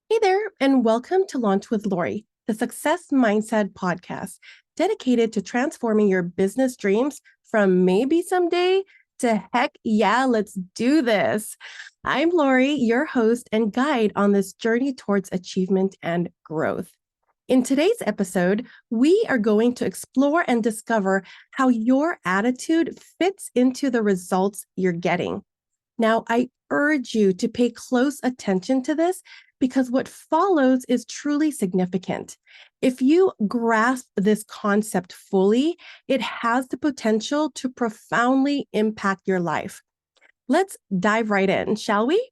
Hey there, and welcome to Launch with Lori, the Success Mindset podcast dedicated to transforming your business dreams from maybe someday to heck yeah, let's do this. I'm Lori, your host and guide on this journey towards achievement and growth. In today's episode, we are going to explore and discover how your attitude fits into the results you're getting. Now, I urge you to pay close attention to this because what follows is truly significant. If you grasp this concept fully, it has the potential to profoundly impact your life. Let's dive right in, shall we?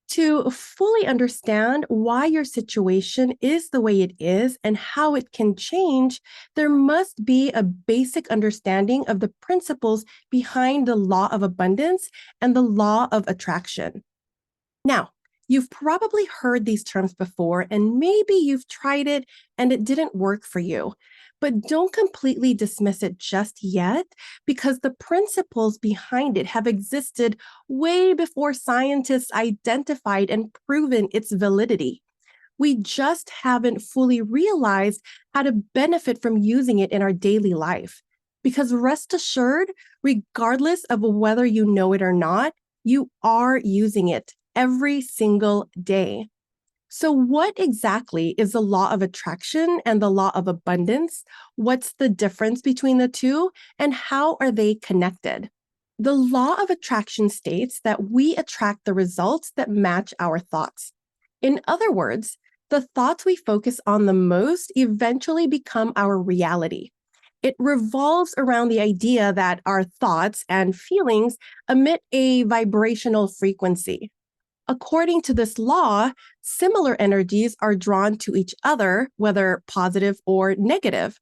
To fully understand why your situation is the way it is and how it can change, there must be a basic understanding of the principles behind the law of abundance and the law of attraction. Now, you've probably heard these terms before, and maybe you've tried it and it didn't work for you. But don't completely dismiss it just yet, because the principles behind it have existed way before scientists identified and proven its validity. We just haven't fully realized how to benefit from using it in our daily life. Because rest assured, regardless of whether you know it or not, you are using it every single day. So, what exactly is the law of attraction and the law of abundance? What's the difference between the two, and how are they connected? The law of attraction states that we attract the results that match our thoughts. In other words, the thoughts we focus on the most eventually become our reality. It revolves around the idea that our thoughts and feelings emit a vibrational frequency. According to this law, similar energies are drawn to each other, whether positive or negative.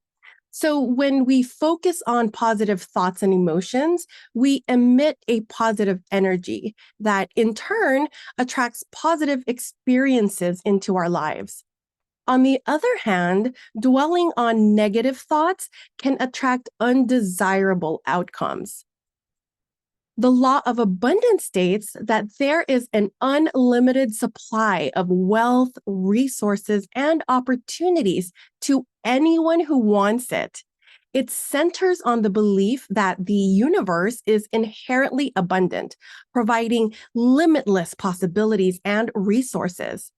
So when we focus on positive thoughts and emotions, we emit a positive energy that in turn attracts positive experiences into our lives. On the other hand, dwelling on negative thoughts can attract undesirable outcomes. The law of abundance states that there is an unlimited supply of wealth, resources, and opportunities to anyone who wants it. It centers on the belief that the universe is inherently abundant, providing limitless possibilities and resources.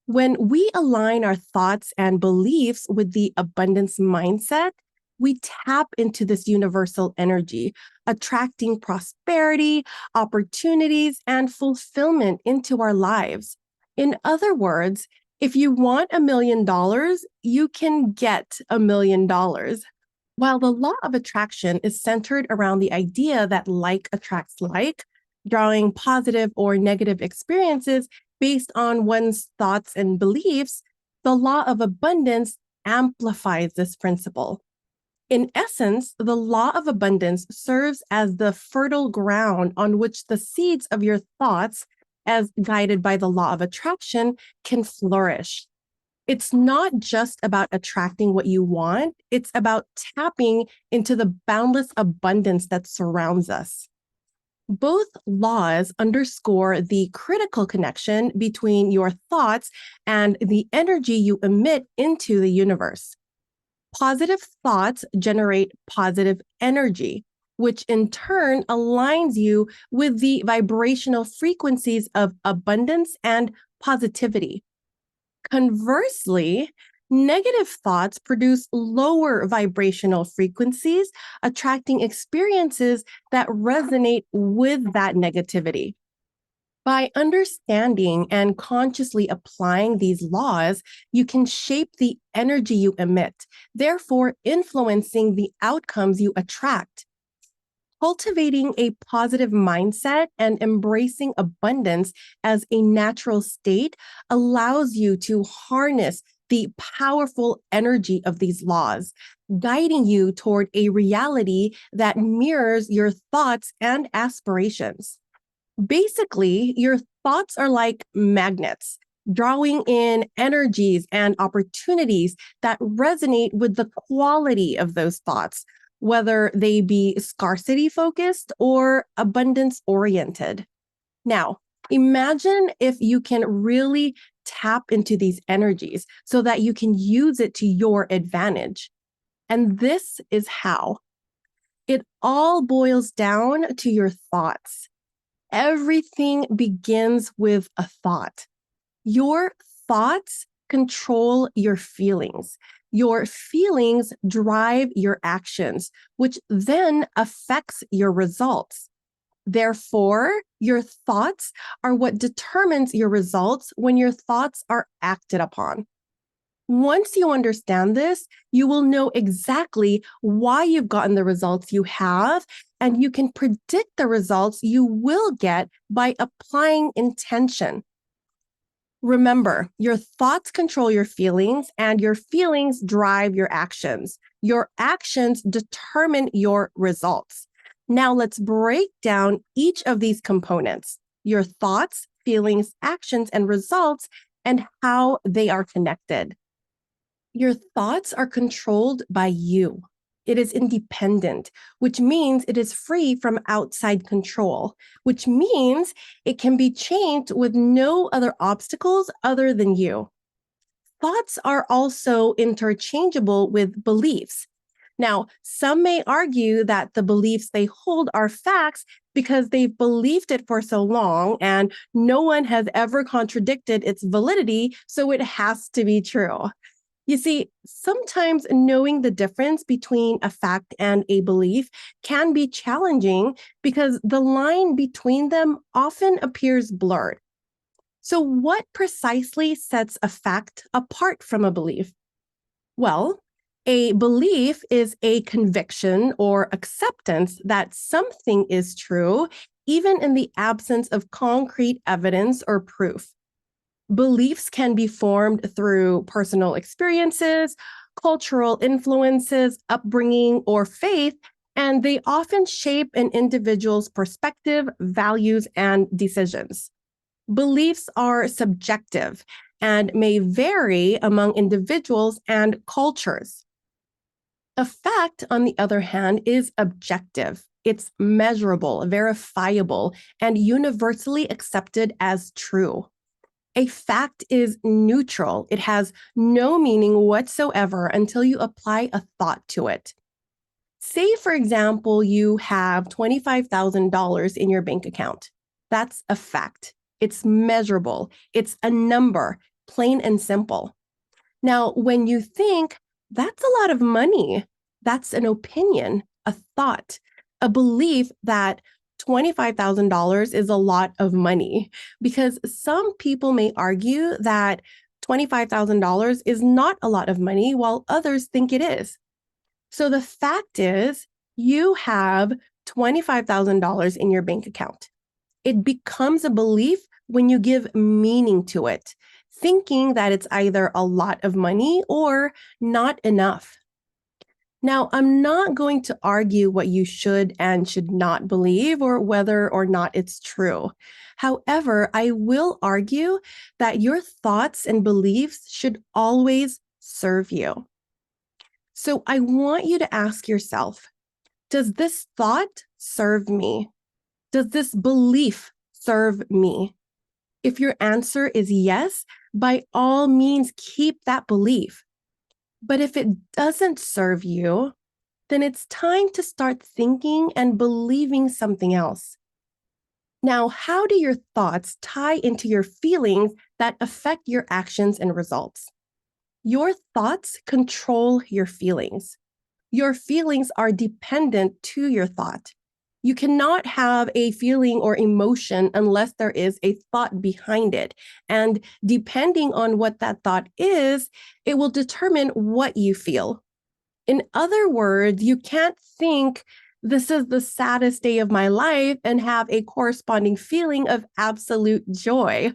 When we align our thoughts and beliefs with the abundance mindset, we tap into this universal energy, attracting prosperity, opportunities, and fulfillment into our lives. In other words, if you want $1 million, you can get $1 million. While the law of attraction is centered around the idea that like attracts like, drawing positive or negative experiences based on one's thoughts and beliefs, the law of abundance amplifies this principle. In essence, the law of abundance serves as the fertile ground on which the seeds of your thoughts, as guided by the law of attraction, can flourish. It's not just about attracting what you want, it's about tapping into the boundless abundance that surrounds us. Both laws underscore the critical connection between your thoughts and the energy you emit into the universe. Positive thoughts generate positive energy, which in turn aligns you with the vibrational frequencies of abundance and positivity. Conversely, negative thoughts produce lower vibrational frequencies, attracting experiences that resonate with that negativity. By understanding and consciously applying these laws, you can shape the energy you emit, therefore influencing the outcomes you attract. Cultivating a positive mindset and embracing abundance as a natural state allows you to harness the powerful energy of these laws, guiding you toward a reality that mirrors your thoughts and aspirations. Basically, your thoughts are like magnets, drawing in energies and opportunities that resonate with the quality of those thoughts, whether they be scarcity focused or abundance oriented. Now, imagine if you can really tap into these energies so that you can use it to your advantage. And this is how. It all boils down to your thoughts. Everything begins with a thought. Your thoughts control your feelings. Your feelings drive your actions, which then affects your results. Therefore, your thoughts are what determines your results when your thoughts are acted upon. Once you understand this, you will know exactly why you've gotten the results you have, and you can predict the results you will get by applying intention. Remember, your thoughts control your feelings, and your feelings drive your actions. Your actions determine your results. Now, let's break down each of these components: your thoughts, feelings, actions, and results, and how they are connected. Your thoughts are controlled by you. It is independent, which means it is free from outside control, which means it can be changed with no other obstacles other than you. Thoughts are also interchangeable with beliefs. Now, some may argue that the beliefs they hold are facts because they've believed it for so long and no one has ever contradicted its validity, so it has to be true. You see, sometimes knowing the difference between a fact and a belief can be challenging because the line between them often appears blurred. So, what precisely sets a fact apart from a belief? Well, a belief is a conviction or acceptance that something is true, even in the absence of concrete evidence or proof. Beliefs can be formed through personal experiences, cultural influences, upbringing, or faith, and they often shape an individual's perspective, values, and decisions. Beliefs are subjective and may vary among individuals and cultures. A fact, on the other hand, is objective. It's measurable, verifiable, and universally accepted as true. A fact is neutral. It has no meaning whatsoever until you apply a thought to it. Say, for example, you have $25,000 in your bank account. That's a fact. It's measurable. It's a number, plain and simple. Now, when you think, that's a lot of money, that's an opinion, a thought, a belief that $25,000 is a lot of money, because some people may argue that $25,000 is not a lot of money while others think it is. So the fact is, you have $25,000 in your bank account. It becomes a belief when you give meaning to it, thinking that it's either a lot of money or not enough. Now, I'm not going to argue what you should and should not believe or whether or not it's true. However, I will argue that your thoughts and beliefs should always serve you. So I want you to ask yourself, does this thought serve me? Does this belief serve me? If your answer is yes, by all means, keep that belief. But if it doesn't serve you, then it's time to start thinking and believing something else. Now, how do your thoughts tie into your feelings that affect your actions and results? Your thoughts control your feelings. Your feelings are dependent to your thought. You cannot have a feeling or emotion unless there is a thought behind it. And depending on what that thought is, it will determine what you feel. In other words, you can't think, this is the saddest day of my life, and have a corresponding feeling of absolute joy.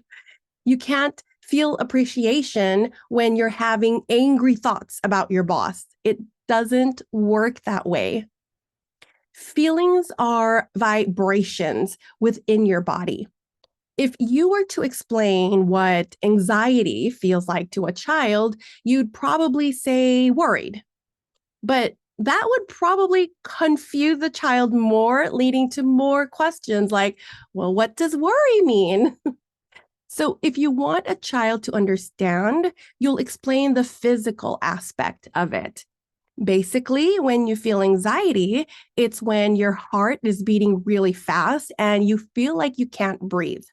You can't feel appreciation when you're having angry thoughts about your boss. It doesn't work that way. Feelings are vibrations within your body. If you were to explain what anxiety feels like to a child, you'd probably say worried. But that would probably confuse the child more, leading to more questions like, well, what does worry mean? So if you want a child to understand, you'll explain the physical aspect of it. Basically, when you feel anxiety, it's when your heart is beating really fast and you feel like you can't breathe.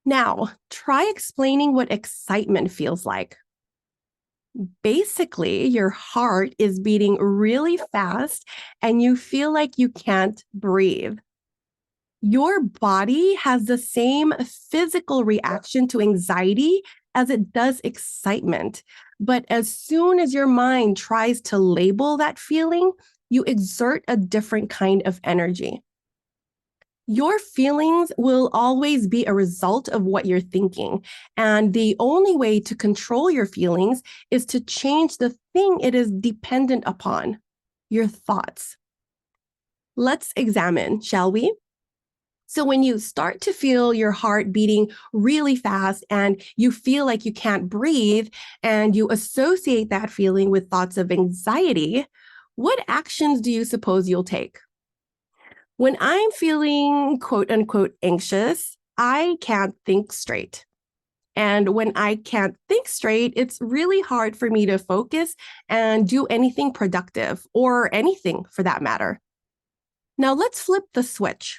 Now, try explaining what excitement feels like. Basically, your heart is beating really fast and you feel like you can't breathe. Your body has the same physical reaction to anxiety as it does excitement. But as soon as your mind tries to label that feeling, you exert a different kind of energy. Your feelings will always be a result of what you're thinking. And the only way to control your feelings is to change the thing it is dependent upon, your thoughts. Let's examine, shall we? So when you start to feel your heart beating really fast and you feel like you can't breathe and you associate that feeling with thoughts of anxiety, what actions do you suppose you'll take? When I'm feeling quote unquote anxious, I can't think straight. And when I can't think straight, it's really hard for me to focus and do anything productive or anything for that matter. Now let's flip the switch.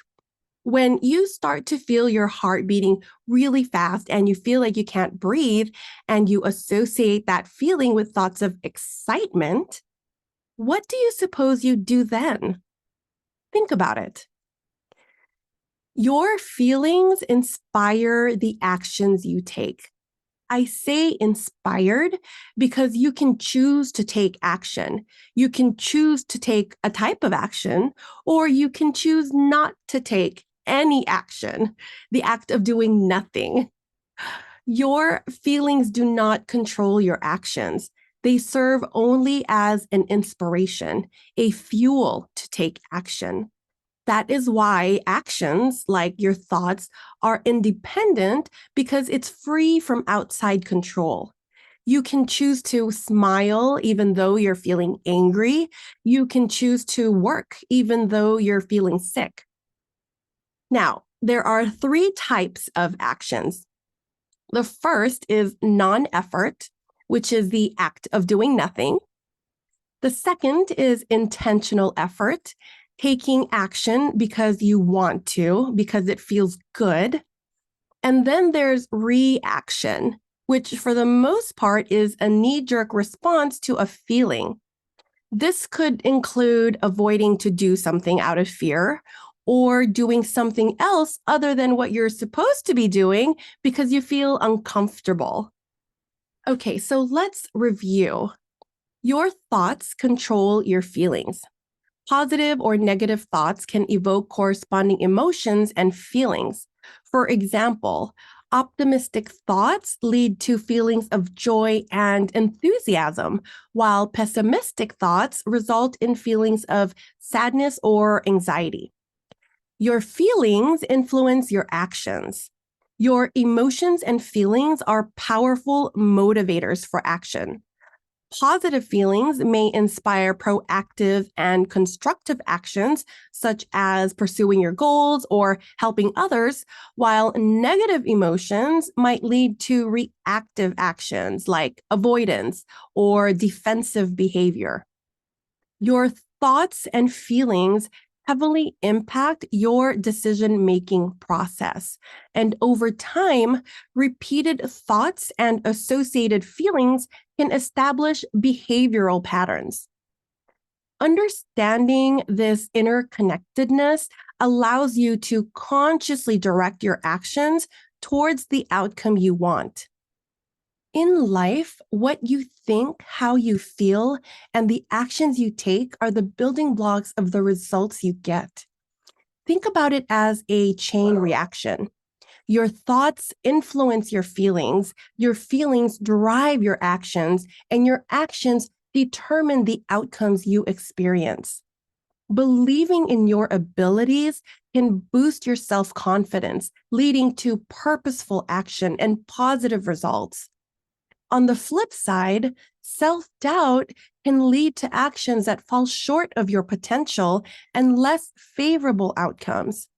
When you start to feel your heart beating really fast and you feel like you can't breathe and you associate that feeling with thoughts of excitement, what do you suppose you do then? Think about it. Your feelings inspire the actions you take. I say inspired because you can choose to take action. You can choose to take a type of action, or you can choose not to take any action, the act of doing nothing. Your feelings do not control your actions. They serve only as an inspiration, a fuel to take action. That is why actions like your thoughts are independent because it's free from outside control. You can choose to smile even though you're feeling angry. You can choose to work even though you're feeling sick. Now, there are 3 types of actions. The first is non-effort, which is the act of doing nothing. The second is intentional effort, taking action because you want to, because it feels good. And then there's reaction, which for the most part is a knee-jerk response to a feeling. This could include avoiding to do something out of fear or doing something else other than what you're supposed to be doing because you feel uncomfortable. Okay, so let's review. Your thoughts control your feelings. Positive or negative thoughts can evoke corresponding emotions and feelings. For example, optimistic thoughts lead to feelings of joy and enthusiasm, while pessimistic thoughts result in feelings of sadness or anxiety. Your feelings influence your actions. Your emotions and feelings are powerful motivators for action. Positive feelings may inspire proactive and constructive actions, such as pursuing your goals or helping others, while negative emotions might lead to reactive actions like avoidance or defensive behavior. Your thoughts and feelings heavily impact your decision-making process. And over time, repeated thoughts and associated feelings can establish behavioral patterns. Understanding this interconnectedness allows you to consciously direct your actions towards the outcome you want. In life, what you think, how you feel, and the actions you take are the building blocks of the results you get. Think about it as a chain reaction. Your thoughts influence your feelings drive your actions, and your actions determine the outcomes you experience. Believing in your abilities can boost your self-confidence, leading to purposeful action and positive results. On the flip side, self-doubt can lead to actions that fall short of your potential and less favorable outcomes.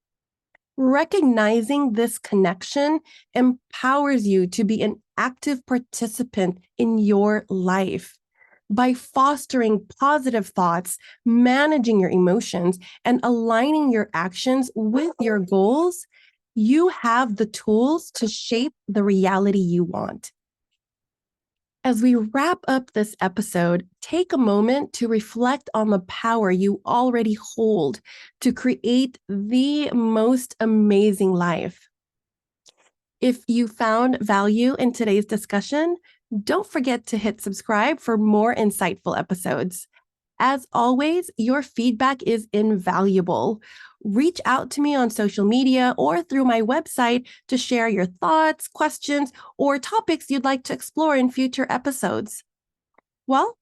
Recognizing this connection empowers you to be an active participant in your life. By fostering positive thoughts, managing your emotions, and aligning your actions with your goals, you have the tools to shape the reality you want. As we wrap up this episode, take a moment to reflect on the power you already hold to create the most amazing life. If you found value in today's discussion, don't forget to hit subscribe for more insightful episodes. As always, your feedback is invaluable. Reach out to me on social media or through my website to share your thoughts, questions, or topics you'd like to explore in future episodes. Well,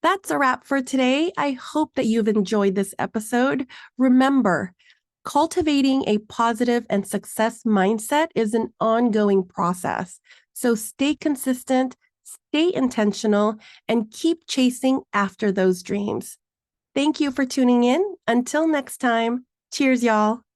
that's a wrap for today. I hope that you've enjoyed this episode. Remember, cultivating a positive and success mindset is an ongoing process. So stay consistent, stay intentional, and keep chasing after those dreams. Thank you for tuning in. Until next time, cheers, y'all.